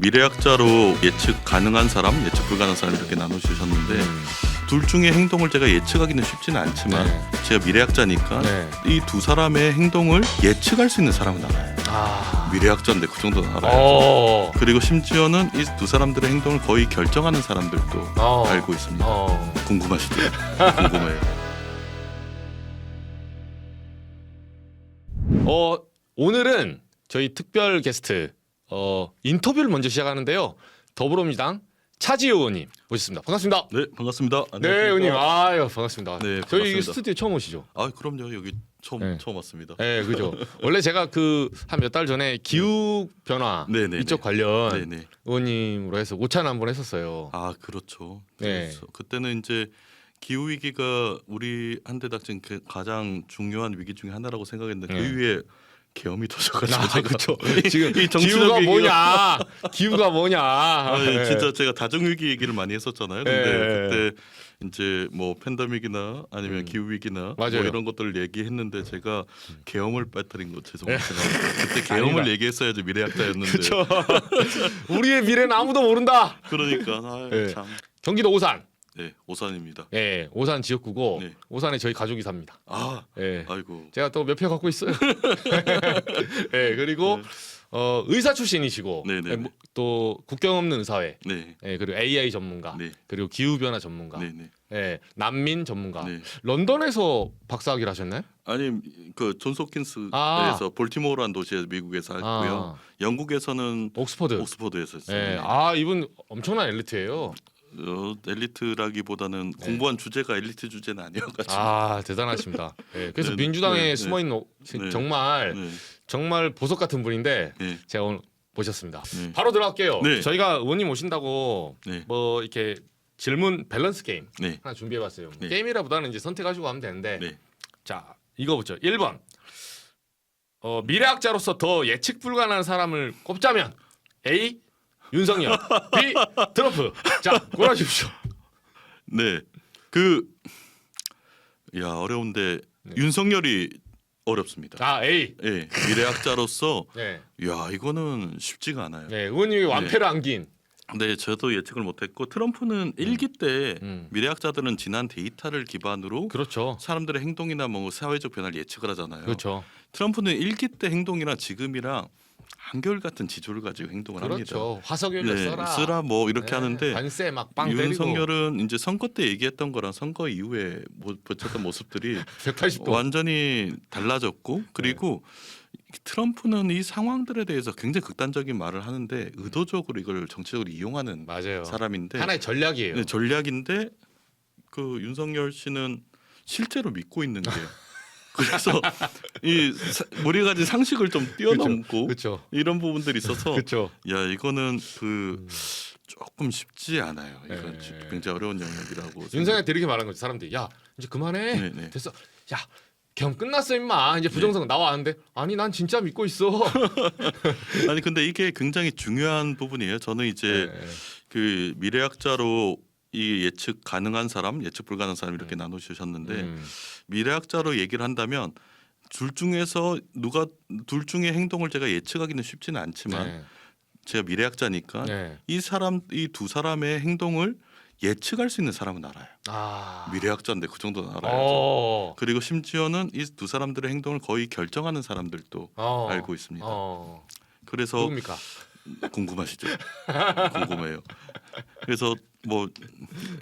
미래학자로 예측 가능한 사람, 예측 불가능한 사람 이렇게 나눠주셨는데 둘 중에 행동을 제가 예측하기는 쉽지는 않지만 제가 미래학자니까 이 두 사람의 행동을 예측할 수 있는 사람은 알아요. 미래학자인데 그 정도는 알아요. 그리고 심지어는 이 두 사람들의 행동을 거의 결정하는 사람들도 알고 있습니다. 궁금하시죠? 궁금해요. 오늘은 저희 특별 게스트 인터뷰를 먼저 시작하는데요. 더불어민주당 차지호 의원님 모셨습니다. 반갑습니다. 네, 반갑습니다. 네, 의원님. 아유, 반갑습니다. 네, 저희 반갑습니다. 스튜디오 처음 오시죠? 아, 그럼요. 여기 처음 왔습니다. 네, 그죠. 원래 제가 한 몇 달 전에 기후 변화 이쪽 관련 의원님으로 해서 오찬 한번 했었어요. 아, 그렇죠. 네. 그때는 이제 기후 위기가 우리 한때 닥친 가장 중요한 위기 중에 하나라고 생각했는데 그 위에 계엄이 터져가지고 그렇죠. 지금 이 기후가 뭐냐? 기후가 뭐냐? 진짜 제가 다중 위기 얘기를 많이 했었잖아요. 근데 그때 이제 뭐 팬데믹이나 아니면 기후 위기나 뭐 이런 것들을 얘기했는데 제가 계엄을 빠뜨린 거 죄송합니다. 그때 계엄을 얘기했어야지 미래학자였는데. 그렇죠. 우리의 미래는 아무도 모른다. 그러니까 참. 경기도 오산. 네, 오산입니다. 네, 오산 지역구고 오산에 저희 가족이 삽니다. 아이고. 제가 또 몇 표 갖고 있어요. 네, 그리고 의사 출신이시고 또 국경 없는 의사회, 그리고 AI 전문가, 그리고 기후 변화 전문가, 난민 전문가. 런던에서 박사학위를 하셨나요? 아니 그 존스 홉킨스에서 볼티모어라는 도시에서 미국에서 했고요. 영국에서는 옥스퍼드에서 했어요. 이분 엄청난 엘리트예요. 엘리트라기보다는 공부한 주제가 엘리트 주제는 아니어가지고. 대단하십니다. 그래서 민주당에 숨어있는 정말 보석 같은 분인데 제가 오늘 모셨습니다. 바로 들어갈게요. 저희가 의원님 오신다고 뭐 이렇게 질문 밸런스 게임 하나 준비해봤어요. 게임이라보다는 이제 선택하시고 하면 되는데 자 이거 보죠. 1번 미래학자로서 더 예측 불가능한 사람을 꼽자면 A. 윤석열, B. 트럼프. 자, 골라주십시오. 네, 어려운데 윤석열이 어렵습니다. A. 미래학자로서 이거는 쉽지가 않아요. 의원님이 완패를 안긴. 네, 저도 예측을 못했고 트럼프는 일기 때 미래학자들은 지난 데이터를 기반으로 사람들의 행동이나 뭐 사회적 변화를 예측을 하잖아요. 트럼프는 일기 때 행동이랑 지금이랑 한결같은 지조를 가지고 행동을 합니다. 화석연료 쓰라 뭐 이렇게 하는데 관세 막 빵 때리고. 윤석열은 이제 선거 때 얘기했던 거랑 선거 이후에 버텼던 모습들이 180도 완전히 달라졌고 그리고 트럼프는 이 상황들에 대해서 굉장히 극단적인 말을 하는데 의도적으로 이걸 정치적으로 이용하는 사람인데 하나의 전략이에요. 전략인데 그 윤석열 씨는 실제로 믿고 있는 게 그래서 이 우리 가진 상식을 좀 뛰어넘고 이런 부분들이 있어서 이거는 조금 쉽지 않아요. 이건 굉장히 어려운 영역이라고. 윤석열한테 이렇게 말한 거지. 사람들이 야 이제 그만해. 됐어. 야 계엄 끝났어 임마. 이제 부정선거 나와 하는데 아니 난 진짜 믿고 있어. 아니 근데 이게 굉장히 중요한 부분이에요. 저는 이제 그 미래학자로 이 예측 가능한 사람, 예측 불가능한 사람 이렇게 나눠주셨는데 미래학자로 얘기를 한다면 둘 중에 행동을 제가 예측하기는 쉽지는 않지만 제가 미래학자니까 이 두 사람의 행동을 예측할 수 있는 사람은 알아요. 미래학자인데 그 정도는 알아요. 그리고 심지어는 이 두 사람들의 행동을 거의 결정하는 사람들도 알고 있습니다. 그래서 누굽니까? 궁금하시죠? 궁금해요. 그래서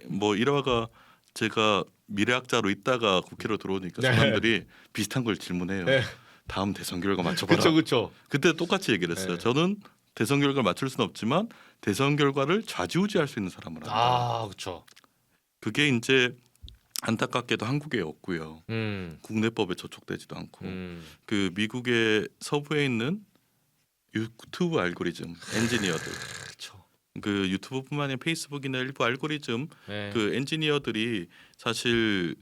뭐 일화가 제가 미래학자로 있다가 국회로 들어오니까 사람들이 비슷한 걸 질문해요. 다음 대선 결과 맞춰봐라. 그때 똑같이 얘기를 했어요. 저는 대선 결과를 맞출 수는 없지만 대선 결과를 좌지우지할 수 있는 사람을 한다. 그게 이제 안타깝게도 한국에 없고요. 국내법에 저촉되지도 않고 그 미국의 서부에 있는 유튜브 알고리즘 엔지니어들 그 유튜브뿐만 아니라 페이스북이나 일부 알고리즘 그 엔지니어들이 사실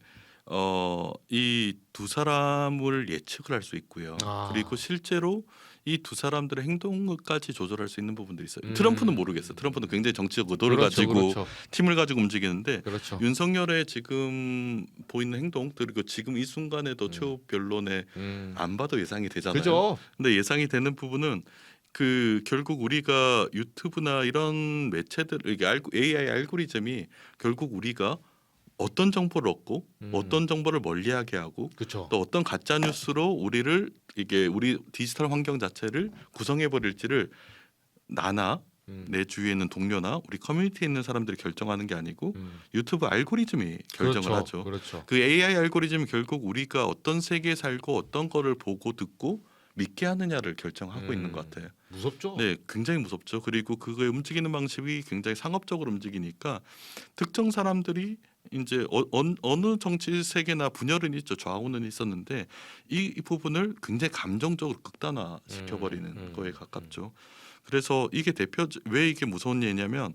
이 두 사람을 예측을 할 수 있고요. 그리고 실제로 이 두 사람들의 행동까지 조절할 수 있는 부분들이 있어요. 트럼프는 모르겠어요. 트럼프는 굉장히 정치적 의도를 가지고 팀을 가지고 움직이는데 윤석열의 지금 보이는 행동 그리고 지금 이 순간에도 최후 변론에 안 봐도 예상이 되잖아요. 근데 예상이 되는 부분은 그 결국 우리가 유튜브나 이런 매체들 이게 AI 알고리즘이 결국 우리가 어떤 정보를 얻고 어떤 정보를 멀리하게 하고 그쵸. 또 어떤 가짜 뉴스로 우리를 이게 우리 디지털 환경 자체를 구성해 버릴지를 나나 내 주위에 있는 동료나 우리 커뮤니티에 있는 사람들이 결정하는 게 아니고 유튜브 알고리즘이 결정을 그렇죠. 하죠. 그렇죠. 그 AI 알고리즘이 결국 우리가 어떤 세계에 살고 어떤 거를 보고 듣고 믿게 하느냐를 결정하고 있는 것 같아요. 무섭죠. 네, 굉장히 무섭죠. 그리고 그거의 움직이는 방식이 굉장히 상업적으로 움직이니까 특정 사람들이 이제 어느 정치 세계나 분열은 있죠. 좌우는 있었는데 이 부분을 굉장히 감정적으로 극단화 시켜버리는 거에 가깝죠. 그래서 이게 왜 이게 무서운 예냐면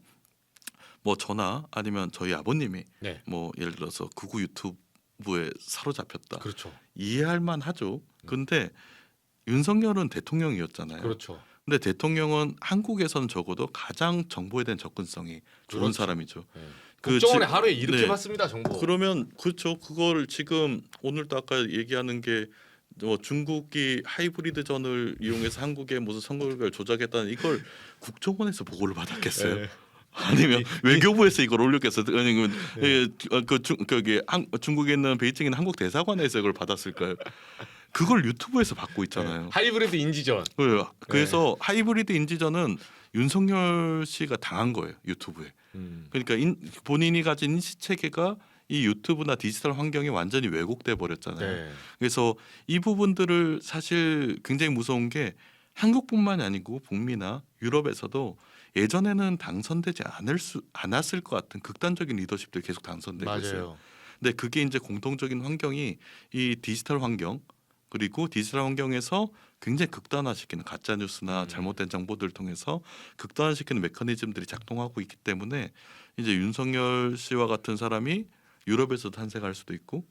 뭐 저나 아니면 저희 아버님이 네. 뭐 예를 들어서 극우 유튜브에 사로잡혔다. 그렇죠. 이해할 만하죠. 근데 윤석열은 대통령이었잖아요. 그렇죠. 근데 대통령은 한국에서는 적어도 가장 정보에 대한 접근성이 좋은 그렇죠. 사람이죠. 네. 그 국정원에 하루에 이렇게 네. 받습니다 정보. 그러면 그렇죠. 그걸 지금 오늘도 아까 얘기하는 게 뭐 중국이 하이브리드전을 이용해서 한국의 무슨 선거 결과를 조작했다는 이걸 국정원에서 보고를 받았겠어요? 네. 아니면 외교부에서 이걸 올렸겠어요? 아니면 중국에 있는 베이징에 있는 한국 대사관에서 이걸 받았을까요? 그걸 유튜브에서 받고 있잖아요. 네. 하이브리드 인지전. 그래서 하이브리드 인지전은 윤석열 씨가 당한 거예요. 유튜브에. 그러니까 본인이 가진 인식 체계가 이 유튜브나 디지털 환경이 완전히 왜곡돼 버렸잖아요. 네. 그래서 이 부분들을 사실 굉장히 무서운 게 한국뿐만이 아니고 북미나 유럽에서도 예전에는 당선되지 않았을 것 같은 극단적인 리더십들 계속 당선되고 있어요. 맞아요. 근데 그게 이제 공통적인 환경이 이 디지털 환경 그리고 디지털 환경에서 굉장히 극단화시키는 가짜 뉴스나 잘못된 정보들을 통해서 극단화시키는 메커니즘들이 작동하고 있기 때문에 이제 윤석열 씨와 같은 사람이 유럽에서 탄생할 수도 있고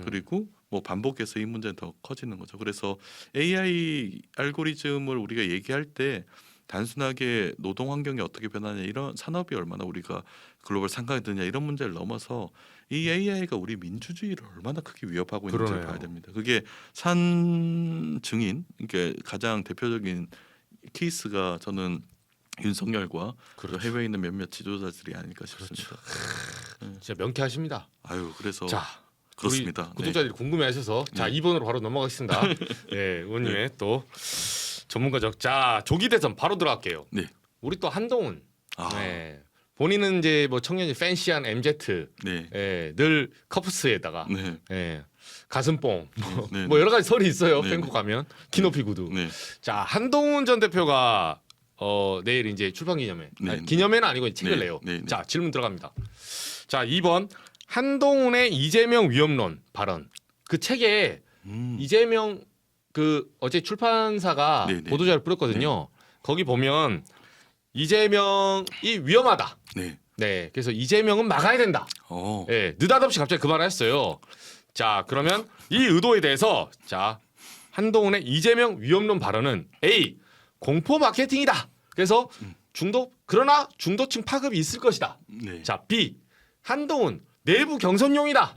그리고 뭐 반복해서 이 문제는 더 커지는 거죠. 그래서 AI 알고리즘을 우리가 얘기할 때 단순하게 노동 환경이 어떻게 변하냐 이런 산업이 얼마나 우리가 글로벌 상강이 드냐 이런 문제를 넘어서 이 AI가 우리 민주주의를 얼마나 크게 위협하고 있는지를 봐야 됩니다. 그게 산 증인 그러니까 가장 대표적인 케이스가 저는 윤석열과 그렇죠. 해외에 있는 몇몇 지도자들이 아닐까 싶습니다. 진짜 명쾌하십니다. 아유 그래서 자 그렇습니다. 구독자들이 궁금해하셔서 자 2번으로 바로 넘어가겠습니다. 네, 의원님의 또 전문가적. 자 조기 대선 바로 들어갈게요. 네. 우리 또 한동훈. 네. 본인은 이제 뭐 청년이 팬시한 MZ, 늘 커프스에다가 가슴뽕, 뭐 여러 가지 설이 있어요. 팬코 가면 키높이 구두. 자 한동훈 전 대표가 내일 이제 출판 기념회, 기념회는 아니고 책을 내요. 자 질문 들어갑니다. 자 2번 한동훈의 이재명 위협론 발언. 그 책에 이재명 그 어제 출판사가 보도자를 뿌렸거든요. 거기 보면 이재명이 위험하다. 네, 그래서 이재명은 막아야 된다. 네, 느닷없이 갑자기 그 말을 했어요. 자, 그러면 이 의도에 대해서 자 한동훈의 이재명 위협론 발언은 A 공포 마케팅이다. 그래서 그러나 중도층 파급이 있을 것이다. 자, B 한동훈 내부 경선용이다.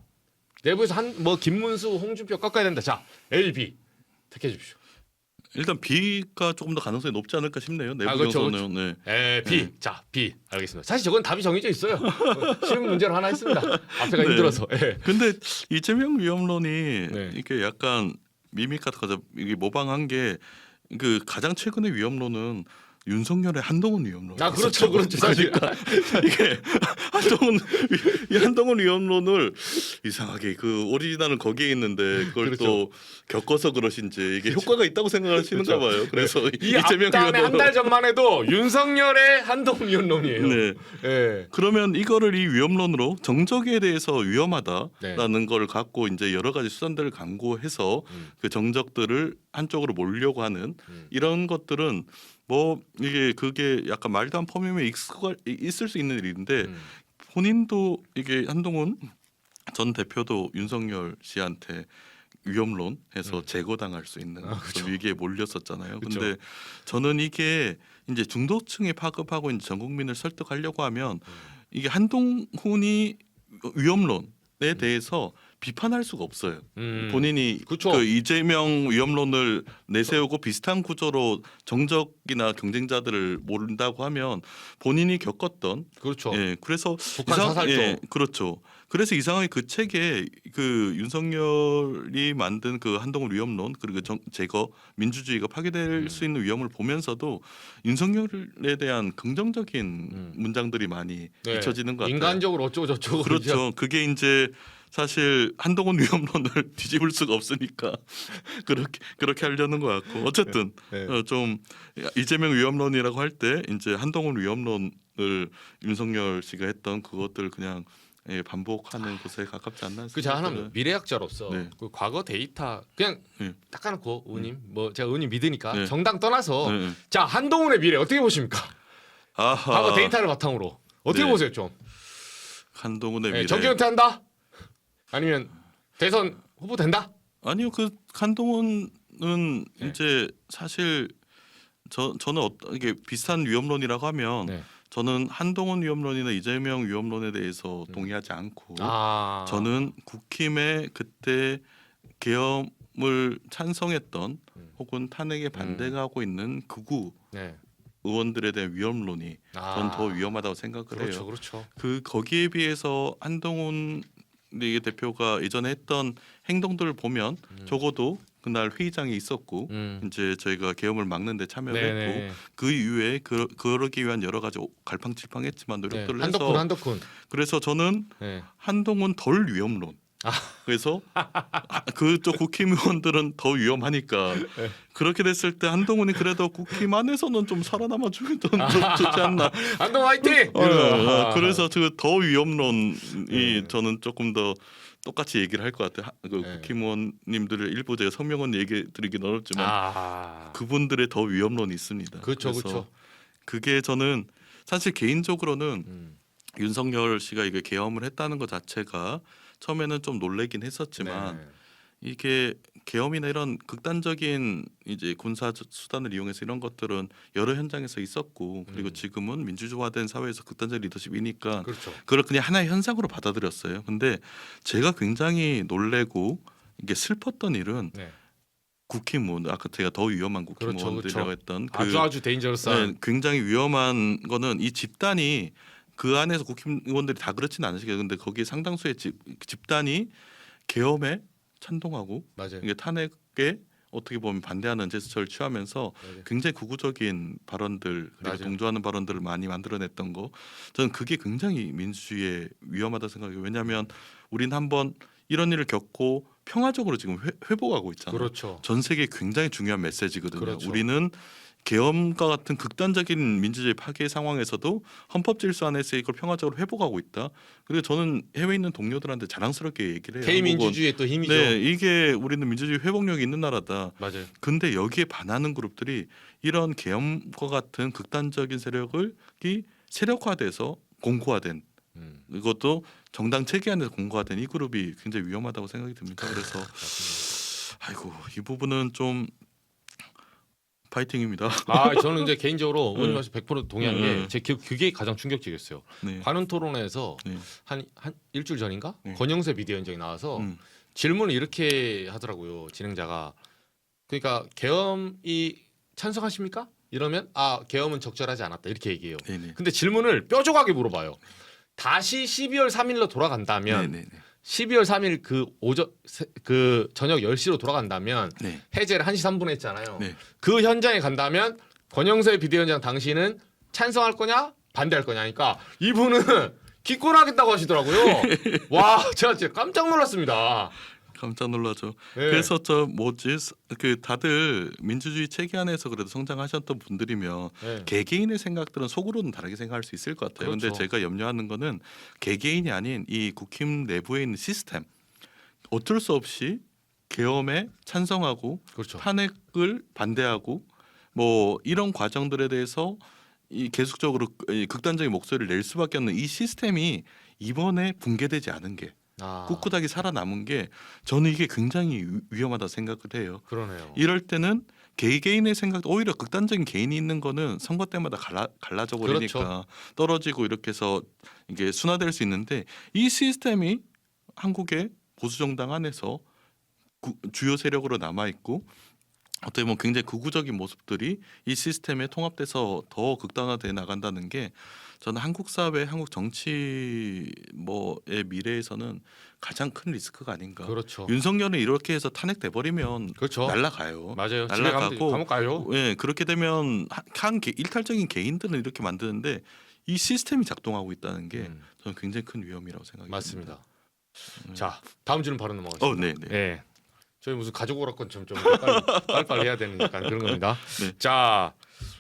내부에서 뭐 김문수, 홍준표 꺾어야 된다. 자, A, B 택해 주십시오. 일단 B가 조금 더 가능성이 높지 않을까 싶네요. 내부 그렇죠, 경선은. 그렇죠. B. 자, B. 알겠습니다. 사실 저건 답이 정해져 있어요. 쉬운 문제로 하나 했습니다. 앞에가 힘들어서. 근데 이재명 위협론이 이게 약간 미믹 같은 거죠. 이게 모방한 게 그 가장 최근의 위협론은 윤석열의 한동훈 위협론. 그렇죠, 그렇죠. 사실 이게 한동훈 위협론을 이상하게 그 오리지널은 거기에 있는데 그걸 또 겪어서 그러신지 이게 효과가 있다고 생각하시는가 봐요. 그래서 이 앞단에 한 달 전만 해도 윤석열의 한동훈 위협론이에요. 그러면 이거를 이 위협론으로 정적에 대해서 위험하다라는 걸 갖고 이제 여러 가지 수단들을 강구해서 그 정적들을 한쪽으로 몰려고 하는 이런 것들은 뭐 이게 그게 약간 말도 안 펌이면 있을 수 있는 일인데 본인도 이게 한동훈 전 대표도 윤석열 씨한테 위협론해서 제거당할 수 있는 위기에 몰렸었잖아요. 근데 저는 이게 이제 중도층에 파급하고 이제 전 국민을 설득하려고 하면 이게 한동훈이 위협론에 대해서 비판할 수가 없어요. 본인이 그쵸. 그 이재명 위험론을 내세우고 비슷한 구조로 정적이나 경쟁자들을 모른다고 하면 본인이 겪었던 그렇죠. 예, 그래서 북한 사살도 예, 그렇죠. 그래서 이상하게 그 책에 그 윤석열이 만든 그 한동훈 위험론 그리고 제거 민주주의가 파괴될 수 있는 위험을 보면서도 윤석열에 대한 긍정적인 문장들이 많이 네. 잊혀지는 것 같아요. 인간적으로 어쩌고 저쩌고 그렇죠. 그게 이제 사실 한동훈 위험론을 뒤집을 수가 없으니까 그렇게 하려는 것 같고 어쨌든 네. 좀 이재명 위험론이라고 할 때 이제 한동훈 위험론을 윤석열 씨가 했던 그것들 그냥 예, 반복하는 것에 가깝지 않나. 그 제가 하나 미래학자로서 네. 그 과거 데이터 그냥 네. 딱 까놓고 의원님 뭐 제가 의원님 믿으니까 네. 정당 떠나서 네. 자 한동훈의 미래 어떻게 보십니까? 아하. 과거 데이터를 바탕으로 어떻게 네. 보세요 좀? 한동훈의 미래. 정계 은퇴한다? 아니면 대선 후보 된다? 아니요, 그 한동훈은 네. 이제 사실 저는 이게 비슷한 위험론이라고 하면 네. 저는 한동훈 위험론이나 이재명 위험론에 대해서 동의하지 않고 저는 국힘의 그때 계엄을 찬성했던 혹은 탄핵에 반대하고 있는 극우 네. 의원들에 대한 위험론이 전 더 위험하다고 생각을 그렇죠, 해요. 그렇죠. 거기에 비해서 한동훈 대표가 예전에 했던 행동들을 보면 적어도 그날 회의장에 있었고 이제 저희가 계엄을 막는 데 참여를 했고 그 이후에 그러기 위한 여러 가지 갈팡질팡했지만 노력들을 해서 한덕훈. 그래서 저는 네. 한동훈 덜 위험론. 그래서 그쪽 국힘 의원들은 더 위험하니까 그렇게 됐을 때 한동훈이 그래도 국힘 안에서는 좀 살아남아 주면 좀 좋지 않나. 한동훈 화이팅! 그래서 그 더 위험론이 저는 조금 더 똑같이 얘기를 할 것 같아요. 그 국힘 의원님들을 일부 제가 성명은 얘기 드리긴 어렵지만 그분들의 더 위험론이 있습니다. 그렇죠, 그래서 그렇죠. 그게 저는 사실 개인적으로는 윤석열 씨가 이게 계엄을 했다는 것 자체가 처음에는 좀 놀래긴 했었지만 이게 계엄이나 이런 극단적인 이제 군사 수단을 이용해서 이런 것들은 여러 현장에서 있었고 그리고 지금은 민주주의화된 사회에서 극단적 리더십이니까 그렇죠. 그걸 그냥 하나의 현상으로 받아들였어요. 근데 제가 굉장히 놀래고 이게 슬펐던 일은 국힘 의원 아까 제가 더 위험한 국힘 의원들이라고 했던 아주 데인저러스한 굉장히 위험한 거는 이 집단이 그 안에서 국힘 의원들이 다 그렇지는 않으시겠어요. 근데 거기에 상당수의 집단이 계엄에 찬동하고 이게 탄핵에 어떻게 보면 반대하는 제스처를 취하면서 굉장히 극우적인 발언들 그리고 동조하는 발언들을 많이 만들어냈던 거 저는 그게 굉장히 민주주의에 위험하다 생각해요. 왜냐하면 우리는 한번 이런 일을 겪고 평화적으로 지금 회복하고 있잖아요. 그렇죠. 전 세계에 굉장히 중요한 메시지거든요. 그렇죠. 우리는 계엄과 같은 극단적인 민주주의 파괴 상황에서도 헌법 질서 안에서 이걸 평화적으로 회복하고 있다. 그리고 저는 해외에 있는 동료들한테 자랑스럽게 얘기를 해요. K민주주의의 또 힘이죠. 네, 이게 우리는 민주주의 회복력이 있는 나라다. 맞아요. 근데 여기에 반하는 그룹들이 이런 계엄과 같은 극단적인 세력이 세력화돼서 공고화된 이것도 정당 체계 안에서 공고화된 이 그룹이 굉장히 위험하다고 생각이 듭니다. 그래서 아이고 이 부분은 좀 파이팅입니다. 저는 이제 개인적으로 의원님 말씀 100% 동의한 게 제 그게 가장 충격적이었어요. 관훈 토론회에서 한 일주일 전인가 권영세 비대위원장이 나와서 질문을 이렇게 하더라고요. 진행자가 그러니까 계엄이 찬성하십니까? 이러면 계엄은 적절하지 않았다 이렇게 얘기해요. 근데 질문을 뾰족하게 물어봐요. 다시 12월 3일로 돌아간다면 12월 3일 그 저녁 10시로 돌아간다면 해제를 1시 3분에 했잖아요. 그 현장에 간다면 권영세 비대위원장 당신은 찬성할 거냐 반대할 거냐니까 이분은 기권하겠다고 하시더라고요. 와 제가 진짜 깜짝 놀랐습니다. 깜짝 놀라죠. 그래서 그 다들 민주주의 체계 안에서 그래도 성장하셨던 분들이면 개개인의 생각들은 속으로는 다르게 생각할 수 있을 것 같아요. 근데 제가 염려하는 거는 개개인이 아닌 이 국힘 내부에 있는 시스템 어쩔 수 없이 계엄에 찬성하고 탄핵을 반대하고 뭐 이런 과정들에 대해서 계속적으로 극단적인 목소리를 낼 수밖에 없는 이 시스템이 이번에 붕괴되지 않은 게 꿋꿋하게 살아남은 게 저는 이게 굉장히 위험하다 생각을 해요. 그러네요. 이럴 때는 개개인의 생각 오히려 극단적인 개인이 있는 거는 선거 때마다 갈라져 버리니까 떨어지고 이렇게 해서 이게 순화될 수 있는데 이 시스템이 한국에 보수 정당 안에서 주요 세력으로 남아 있고 어떻게 보면 굉장히 극우적인 모습들이 이 시스템에 통합돼서 더 극단화돼 나간다는 게 저는 한국 사회, 한국 정치 뭐의 미래에서는 가장 큰 리스크가 아닌가. 그렇죠. 윤석열은 이렇게 해서 탄핵돼 버리면 그렇죠. 날라가요. 맞아요. 날라가고 감옥 가요. 예, 그렇게 되면 일탈적인 개인들은 이렇게 만드는데 이 시스템이 작동하고 있다는 게 저는 굉장히 큰 위험이라고 생각합니다. 맞습니다. 자, 다음 질문 바로 넘어가겠습니다. 네, 네. 예. 저희 무슨 가족 오락관처럼 좀 빨리빨리 해야 되는 약간 그런 겁니다. 네. 자,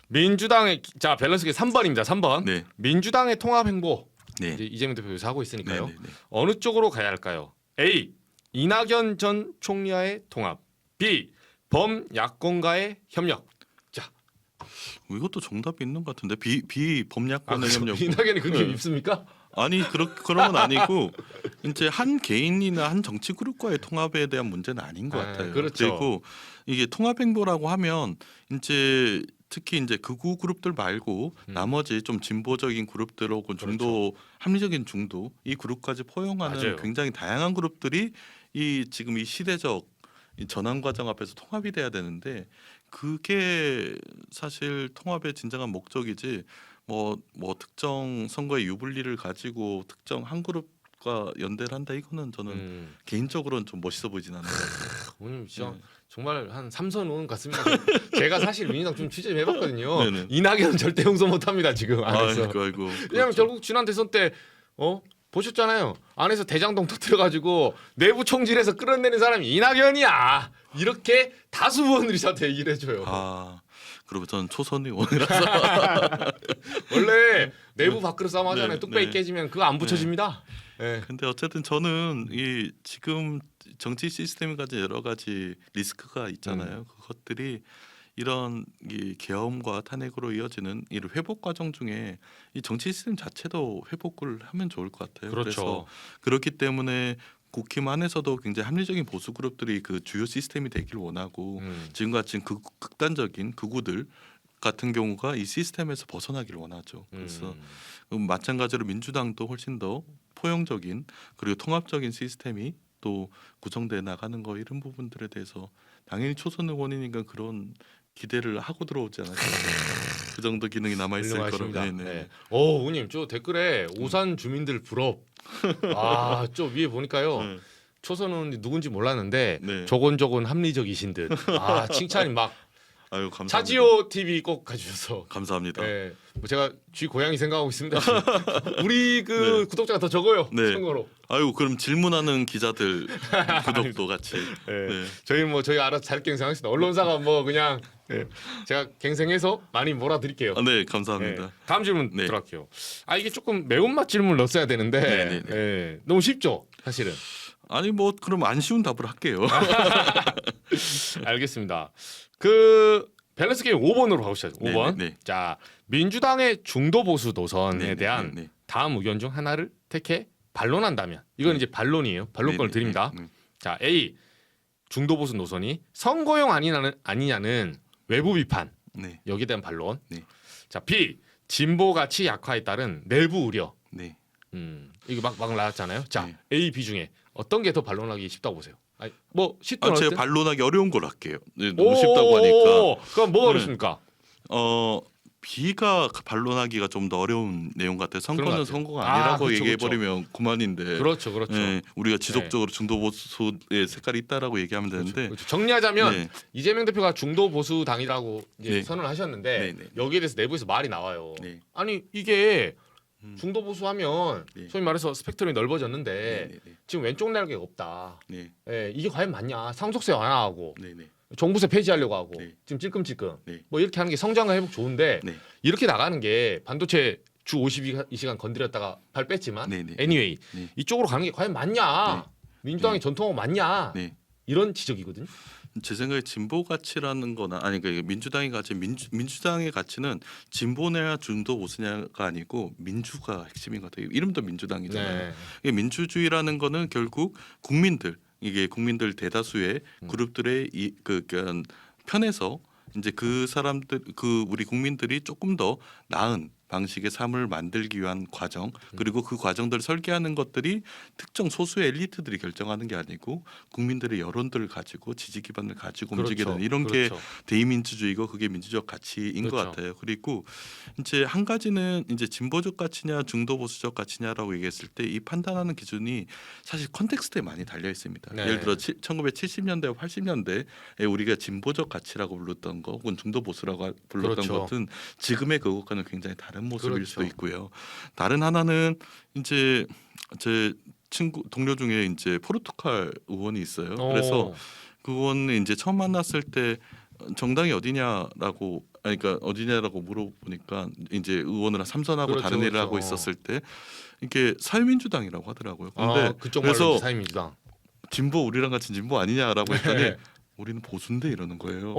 민주당의 밸런스게 3번입니다. 3번. 네. 민주당의 통합 행보. 네. 이제 이재명 대표 요새 하고 있으니까요. 네, 네, 네. 어느 쪽으로 가야 할까요? A. 이낙연 전 총리와의 통합. B. 범야권과의 협력. 자, 이것도 정답이 있는 것 같은데 비범야권의 협력. 이낙연이 그렇게 네. 밉습니까? 아니 그런 건 아니고 이제 한 개인이나 한 정치 그룹과의 통합에 대한 문제는 아닌 것 같아요. 그렇죠. 그리고 이게 통합 행보라고 하면 이제 특히 이제 극우 그룹들 말고 나머지 좀 진보적인 그룹들 혹은 중도 합리적인 중도 이 그룹까지 포용하는 맞아요. 굉장히 다양한 그룹들이 이 지금 이 시대적 이 전환 과정 앞에서 통합이 돼야 되는데 그게 사실 통합의 진정한 목적이지 뭐 특정 선거의 유불리를 가지고 특정 한 그룹과 연대를 한다 이거는 저는 개인적으로는 좀 멋있어 보이진 않아요. 오늘 진짜 네. 정말 한 삼선 의원 같습니다. 제가 사실 민주당 좀 취재 좀 해봤거든요. 네네. 이낙연 절대 용서 못합니다 지금 안에서. 아이고. 왜냐하면 그렇죠. 결국 지난 대선 때 보셨잖아요. 안에서 대장동 터뜨려가지고 내부 총질해서 끌어내는 사람이 이낙연이야. 이렇게 다수 의원들이 저한테 얘기를 해줘요. 그리고 저는 초선 의원이라서 원래 내부 밖으로 싸움 하잖아요. 네, 뚝배기 네. 깨지면 그거 안 붙여집니다. 네. 근데 어쨌든 저는 이 지금 정치 시스템이 가진 여러 가지 리스크가 있잖아요. 그것들이 이런 이 계엄과 탄핵으로 이어지는 이 회복 과정 중에 이 정치 시스템 자체도 회복을 하면 좋을 것 같아요. 그렇죠. 그래서 그렇기 때문에 국힘 안에서도 굉장히 합리적인 보수 그룹들이 그 주요 시스템이 되길 원하고 지금같이 극단적인 극우들 같은 경우가 이 시스템에서 벗어나기를 원하죠. 그래서 마찬가지로 민주당도 훨씬 더 포용적인 그리고 통합적인 시스템이 또 구성돼 나가는 거 이런 부분들에 대해서 당연히 초선 의원이니까 그런 기대를 하고 들어오지 않았을까. 그 정도 기능이 남아 있을 거라고. 네. 오, 우님 저 댓글에 오산 주민들 부럽. 저 위에 보니까요. 초선 의원이 누군지 몰랐는데 네. 조곤조곤 합리적이신 듯. 칭찬이 막. 아유 감사합니다. 차지오 TV 꼭 가주셔서 감사합니다. 네, 뭐 제가 쥐 고양이 생각하고 있습니다. 우리 그 구독자가 더 적어요. 네. 참고로. 아유 그럼 질문하는 기자들 구독도 같이. 네. 저희 알아서 잘 갱생하겠습니다. 언론사가 뭐 그냥 제가 갱생해서 많이 몰아드릴게요. 네 감사합니다. 다음 질문 들어갈게요. 이게 조금 매운맛 질문을 넣었어야 되는데 너무 쉽죠 사실은. 아니 뭐 그럼 안 쉬운 답을 할게요. 알겠습니다. 그 밸런스 게임 5번으로 가보시죠. 5번. 네. 자, 민주당의 중도 보수 노선에 대한 다음 의견 중 하나를 택해 반론한다면 이건 이제 반론이에요. 반론권을 드립니다. 자, A 중도 보수 노선이 선거용 아니냐는 외부 비판. 여기에 대한 반론. 자, B 진보 가치 약화에 따른 내부 우려. 이거 막 나왔잖아요. 자, A, B 중에 어떤 게 더 반론하기 쉽다고 보세요? 뭐 쉽든 제가 반론하기 어려운 걸 할게요. 너무 쉽다고 하니까. 그럼 뭐가 어렵습니까? B가 반론하기가 좀 더 어려운 내용 같아요. 선거는 선거가 아니라고 그렇죠, 얘기해버리면 그만인데. 그렇죠. 우리가 지속적으로 중도 보수의 색깔이 있다라고 얘기하면 되는데. 그렇죠. 정리하자면 이재명 대표가 중도 보수 당이라고 선언을 하셨는데 여기에 대해서 내부에서 말이 나와요. 아니 이게 중도 보수하면 소위 말해서 스펙트럼이 넓어졌는데 지금 왼쪽 날개가 없다. 이게 과연 맞냐? 상속세 완화하고 종부세 폐지하려고 하고 지금 찔끔찔끔 뭐 이렇게 하는 게 성장과 회복 좋은데 이렇게 나가는 게 반도체 주 52시간 건드렸다가 발 뺐지만 anyway 이쪽으로 가는 게 과연 맞냐? 민주당의 전통하고 맞냐? 이런 지적이거든요. 제 생각에 진보 가치라는 거나 아니 그러니까 민주당의 가치 민주당의 가치는 진보냐 중도 보수냐가 아니고 민주가 핵심인 것 같아요. 이름도 민주당이잖아요. 민주주의라는 거는 결국 국민들 대다수의 그룹들의 편에서 이제 그 사람들 우리 국민들이 조금 더 나은 방식의 삶을 만들기 위한 과정, 그리고 그 과정들을 설계하는 것들이 특정 소수의 엘리트들이 결정하는 게 아니고 국민들의 여론들을 가지고 지지 기반을 가지고 움직이게 되는 이런 게 대의민주주의고 그게 민주적 가치인 것 같아요. 그리고 이제 한 가지는 이제 진보적 가치냐 중도 보수적 가치냐라고 얘기했을 때 이 판단하는 기준이 사실 컨텍스트에 많이 달려 있습니다. 네. 예를 들어 1970년대, 80년대에 우리가 진보적 가치라고 불렀던 거 혹은 중도 보수라고 불렀던 것은 지금의 그것과는 굉장히 다른 모습일 수도 있고요. 다른 하나는 이제 제 친구 동료 중에 이제 포르투갈 의원이 있어요. 그래서 그 의원이 이제 처음 만났을 때 정당이 어디냐라고 그러니까 어디냐라고 물어보니까 이제 의원을 삼선하고 다른 일을 하고 있었을 때 이게 사회민주당이라고 하더라고요. 근데 그쪽 말로 사회민주당 진보 우리랑 같이 진보 아니냐라고 했더니 우리는 보수인데 이러는 거예요.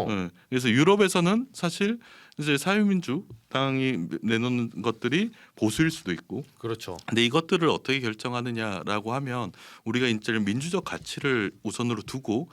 네. 그래서 유럽에서는 사실 이제 사회민주당이 내놓는 것들이 보수일 수도 있고, 그렇죠. 근데 이것들을 어떻게 결정하느냐라고 하면 우리가 이제 민주적 가치를 우선으로 두고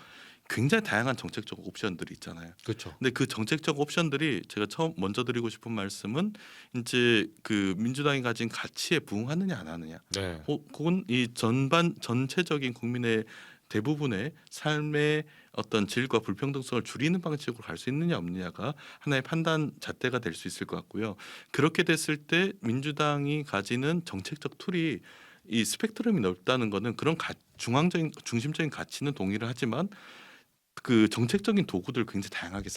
굉장히 다양한 정책적 옵션들이 있잖아요. 그렇죠. 근데 그 정책적 옵션들이 제가 먼저 드리고 싶은 말씀은 이제 그 민주당이 가진 가치에 부응하느냐 안 하느냐, 네. 혹은 이 전체적인 국민의 대부분의 삶의 어떤 질과 불평등성을 줄이는 방식으로 갈 수 있느냐 없느냐가 하나의 판단 잣대가 될 수 있을 것 같고요. 그렇게 됐을 때 민주당이 가지는 정책적 툴이 이 스펙트럼이 넓다는 거는 그런 중심적인 가치는 동의를 하지만 그 정책적인 도구들 굉장히 다양하게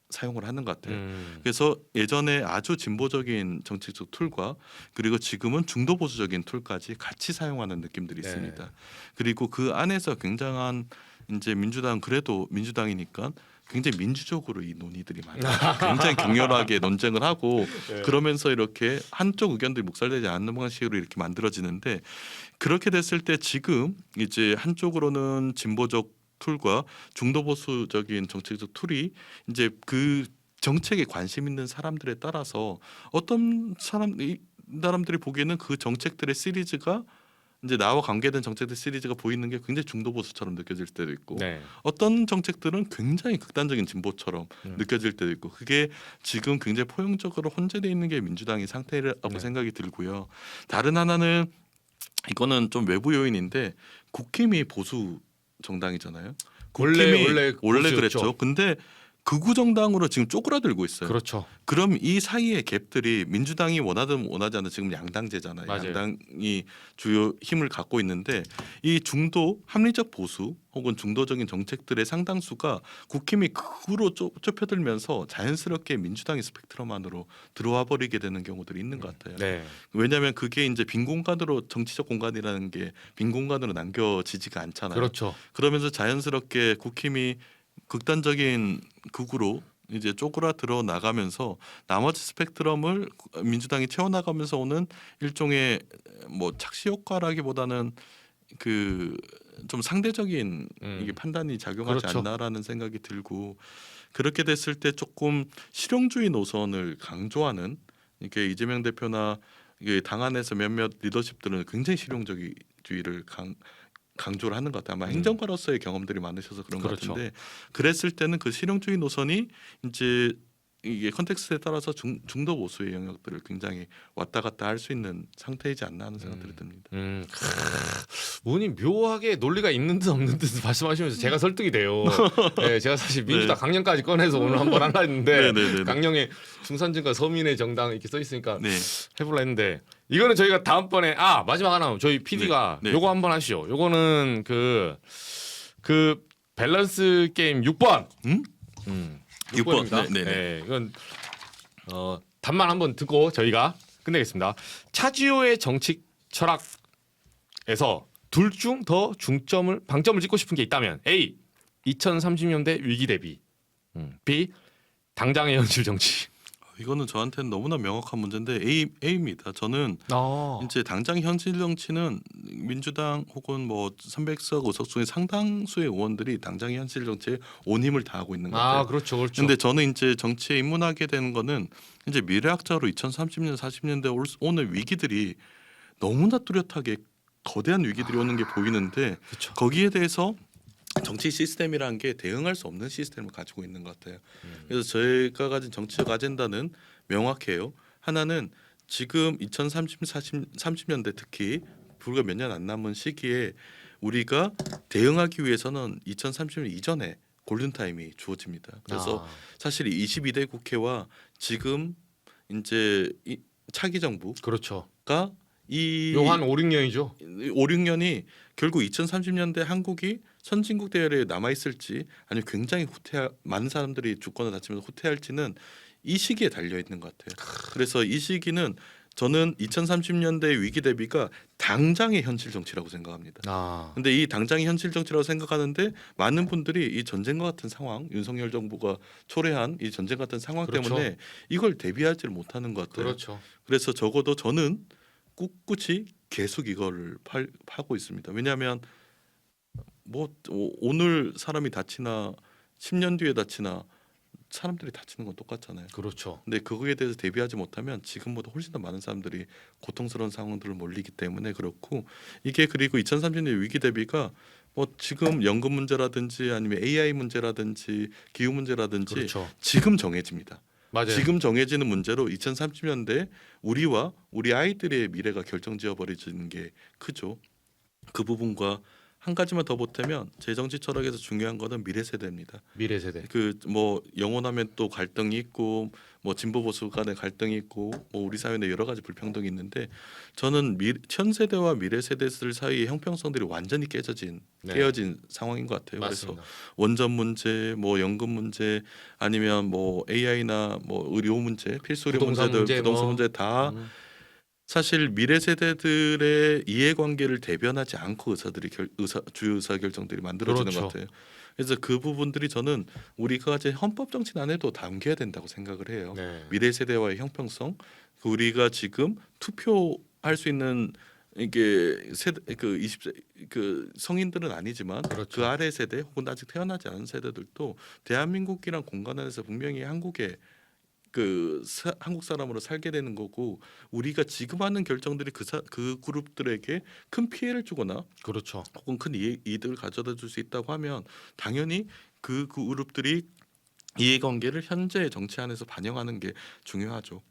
사용을 하는 것 같아요. 그래서 예전에 아주 진보적인 정책적 툴과 그리고 지금은 중도 보수적인 툴까지 같이 사용하는 느낌들이 있습니다. 그리고 그 안에서 굉장한 이제 민주당 그래도 민주당이니까 굉장히 민주적으로 이 논의들이 많아요. 굉장히 격렬하게 논쟁을 하고 그러면서 이렇게 한쪽 의견들이 묵살되지 않는 방식으로 이렇게 만들어지는데 그렇게 됐을 때 지금 이제 한쪽으로는 진보적 툴과 중도 보수적인 정책적 툴이 이제 그 정책에 관심 있는 사람들에 따라서 어떤 사람들이 보기에는 그 정책들의 시리즈가 이제 나와 관계된 정책들 시리즈가 보이는 게 굉장히 중도 보수처럼 느껴질 때도 있고 어떤 정책들은 굉장히 극단적인 진보처럼 느껴질 때도 있고 그게 지금 굉장히 포용적으로 혼재되어 있는 게 민주당의 상태라고 생각이 들고요. 다른 하나는 이거는 좀 외부 요인인데 국힘이 보수 정당이잖아요. 원래 그랬죠. 근데 극우 정당으로 지금 쪼그라들고 있어요. 그렇죠. 그럼 이 사이의 갭들이 민주당이 원하든 원하지 않든 지금 양당제잖아요. 맞아요. 양당이 주요 힘을 갖고 있는데 이 중도 합리적 보수 혹은 중도적인 정책들의 상당수가 국힘이 극우로 좁혀들면서 자연스럽게 민주당의 스펙트럼 안으로 들어와 버리게 되는 경우들이 있는 것 같아요. 네. 왜냐하면 그게 이제 빈 공간으로 정치적 공간이라는 게 빈 공간으로 남겨지지가 않잖아요. 그렇죠. 그러면서 자연스럽게 국힘이 극단적인 극으로 이제 쪼그라들어 나가면서 나머지 스펙트럼을 민주당이 채워나가면서 오는 일종의 뭐 착시 효과라기보다는 그 좀 상대적인 이게 판단이 작용하지 않나라는 생각이 들고 그렇게 됐을 때 조금 실용주의 노선을 강조하는 이게 이재명 대표나 이게 당 안에서 몇몇 리더십들은 굉장히 실용주의를 강조를 하는 것 같아요. 아마 행정가로서의 경험들이 많으셔서 그런 것 같은데 그랬을 때는 그 실용주의 노선이 이제 이게 컨텍스트에 따라서 중도 보수의 영역들을 굉장히 왔다 갔다 할 수 있는 상태이지 않나 하는 생각들이 듭니다. 의원님 묘하게 논리가 있는 듯 없는 듯 말씀하시면서 제가 설득이 돼요. 네, 제가 사실 민주당 강령까지 꺼내서 오늘 한번 하려 했는데 강령에 중산층과 서민의 정당 이렇게 써 있으니까 해보려 했는데 이거는 저희가 다음번에 마지막 하나 저희 PD가 요거 한번 하시죠. 요거는 그 밸런스 게임 6번. 6번입니다. 네, 이건 답만 한번 듣고 저희가 끝내겠습니다. 차지호의 정치 철학에서 둘 중 더 방점을 찍고 싶은 게 있다면 A. 2030년대 위기 대비 B. 당장의 현실 정치. 이거는 저한테는 너무나 명확한 문제인데 A입니다. 저는 이제 당장 현실 정치는 민주당 혹은 뭐 300석 의석 중에 상당수의 의원들이 당장 현실 정치에 온 힘을 다하고 있는 것 같아요. 그렇죠. 근데 저는 이제 정치에 입문하게 되는 거는 이제 미래학자로 2030년 40년대 오는 위기들이 너무나 뚜렷하게 거대한 위기들이 오는 게 보이는데 거기에 대해서 정치 시스템이라는 게 대응할 수 없는 시스템을 가지고 있는 것 같아요. 그래서 저희가 가진 정치적 아젠다는 명확해요. 하나는 지금 30년대 특히 불과 몇 년 안 남은 시기에 우리가 대응하기 위해서는 2030년 이전에 골든타임이 주어집니다. 그래서 사실 22대 국회와 지금 이제 이 차기 정부가 그렇죠. 이 요 한 5, 6년이죠. 5, 6년이 결국 2030년대 한국이 선진국 대열에 남아 있을지 아니면 굉장히 많은 사람들이 주권을 다치면서 후퇴할지는 이 시기에 달려 있는 것 같아요. 그래서 이 시기는 저는 2030년대 위기 대비가 당장의 현실 정치라고 생각합니다. 근데 이 당장의 현실 정치라고 생각하는데 많은 분들이 이 전쟁과 같은 상황, 윤석열 정부가 초래한 이 전쟁 같은 상황 그렇죠. 때문에 이걸 대비하지를 못하는 것 같아요. 그렇죠. 그래서 적어도 저는 꿋꿋이 계속 이걸 파고 있습니다. 왜냐하면 뭐 오늘 사람이 다치나 10년 뒤에 다치나 사람들이 다치는 건 똑같잖아요. 그렇죠. 근데 그거에 대해서 대비하지 못하면 지금보다 훨씬 더 많은 사람들이 고통스러운 상황들을 몰리기 때문에 그렇고 이게 그리고 2030년 위기 대비가 뭐 지금 연금 문제라든지 아니면 AI 문제라든지 기후 문제라든지 그렇죠. 지금 정해집니다. 맞아요. 지금 정해지는 문제로 2030년대 우리와 우리 아이들의 미래가 결정지어 버리는 게 크죠. 그 부분과 한 가지만 더 보태면 제 정치 철학에서 중요한 거는 미래 세대입니다. 미래 세대. 그 뭐 영원하면 또 갈등이 있고 뭐 진보 보수 간의 갈등이 있고 뭐 우리 사회 내 여러 가지 불평등이 있는데 저는 현 세대와 미래 세대들 사이의 형평성들이 완전히 깨어진 상황인 것 같아요. 맞습니다. 그래서 원전 문제, 뭐 연금 문제, 아니면 뭐 AI나 뭐 의료 문제, 필수 의료 문제들, 부동산 문제 다 사실 미래 세대들의 이해관계를 대변하지 않고 의사들이 주요 의사 결정들이 만들어지는 그렇죠. 것 같아요. 그래서 그 부분들이 저는 우리가 이제 헌법 정신 안에도 담겨야 된다고 생각을 해요. 미래 세대와의 형평성, 우리가 지금 투표할 수 있는 이게 세대 그 20세 그 성인들은 아니지만 그렇죠. 그 아래 세대 혹은 아직 태어나지 않은 세대들도 대한민국이란 공간 안에서 분명히 한국의 한국 사람으로 살게 되는 거고 우리가 지금 하는 결정들이 그 그룹들에게 큰 피해를 주거나 그렇죠. 혹은 큰 이득을 가져다 줄 수 있다고 하면 당연히 그 그룹들이 이해관계를 현재 정치 안에서 반영하는 게 중요하죠.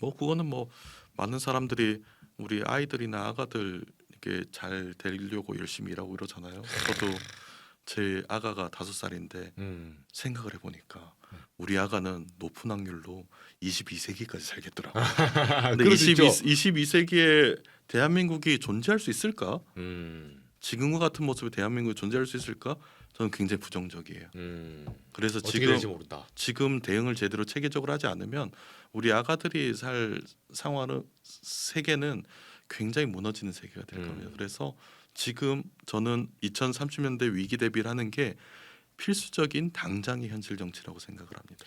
뭐 그거는 뭐 많은 사람들이 우리 아이들이나 아가들 이렇게 잘 되려고 열심히 일하고 이러잖아요. 저도 제 아가가 5살인데 생각을 해보니까 우리 아가는 높은 확률로 22세기까지 살겠더라고. 근데 22세기에 대한민국이 존재할 수 있을까? 지금과 같은 모습의 대한민국이 존재할 수 있을까? 저는 굉장히 부정적이에요. 그래서 지금 대응을 제대로 체계적으로 하지 않으면 우리 아가들이 살 세계는 굉장히 무너지는 세계가 될 겁니다. 그래서 지금 저는 2030년대 위기 대비를 하는 게 필수적인 당장의 현실 정치라고 생각을 합니다.